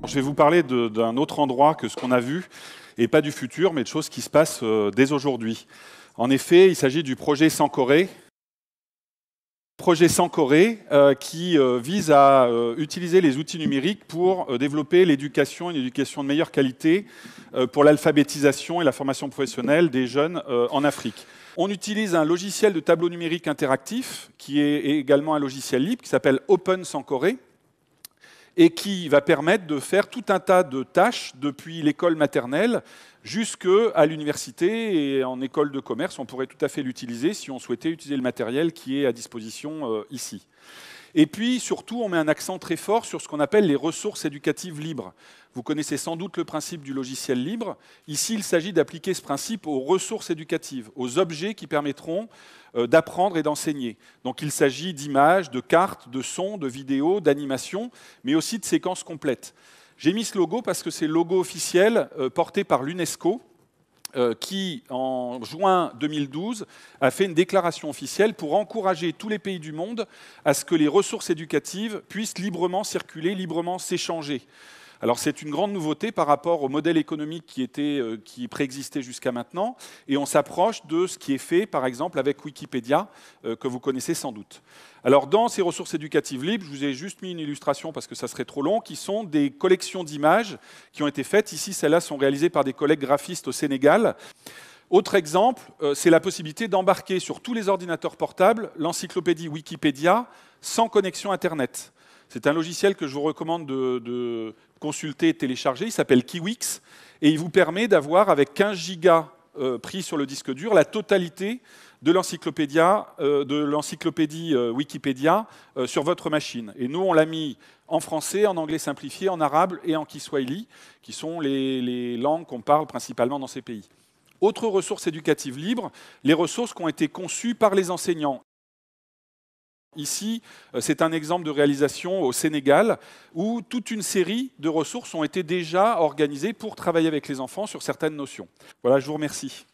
Je vais vous parler d'un autre endroit que ce qu'on a vu, et pas du futur, mais de choses qui se passent dès aujourd'hui. En effet, il s'agit du projet Sankoré. Projet Sankoré qui vise à utiliser les outils numériques pour développer l'éducation, une éducation de meilleure qualité pour l'alphabétisation et la formation professionnelle des jeunes en Afrique. On utilise un logiciel de tableau numérique interactif qui est également un logiciel libre qui s'appelle Open Sankoré et qui va permettre de faire tout un tas de tâches depuis l'école maternelle jusqu'à l'université et en école de commerce. On pourrait tout à fait l'utiliser si on souhaitait utiliser le matériel qui est à disposition ici. Et puis, surtout, on met un accent très fort sur ce qu'on appelle les ressources éducatives libres. Vous connaissez sans doute le principe du logiciel libre. Ici, il s'agit d'appliquer ce principe aux ressources éducatives, aux objets qui permettront d'apprendre et d'enseigner. Donc, il s'agit d'images, de cartes, de sons, de vidéos, d'animations, mais aussi de séquences complètes. J'ai mis ce logo parce que c'est le logo officiel porté par l'UNESCO, qui, en juin 2012, a fait une déclaration officielle pour encourager tous les pays du monde à ce que les ressources éducatives puissent librement circuler, librement s'échanger. Alors c'est une grande nouveauté par rapport au modèle économique qui préexistait jusqu'à maintenant, et on s'approche de ce qui est fait, par exemple, avec Wikipédia, que vous connaissez sans doute. Alors dans ces ressources éducatives libres, je vous ai juste mis une illustration parce que ça serait trop long, qui sont des collections d'images qui ont été faites. Ici, celles-là sont réalisées par des collègues graphistes au Sénégal. Autre exemple, c'est la possibilité d'embarquer sur tous les ordinateurs portables l'encyclopédie Wikipédia sans connexion Internet. C'est un logiciel que je vous recommande de consulter et télécharger. Il s'appelle Kiwix et il vous permet d'avoir, avec 15 gigas pris sur le disque dur, la totalité de l'encyclopédie Wikipédia sur votre machine. Et nous, on l'a mis en français, en anglais simplifié, en arabe et en kiswahili, qui sont les langues qu'on parle principalement dans ces pays. Autre ressource éducative libre, les ressources qui ont été conçues par les enseignants. Ici, c'est un exemple de réalisation au Sénégal où toute une série de ressources ont été déjà organisées pour travailler avec les enfants sur certaines notions. Voilà, je vous remercie.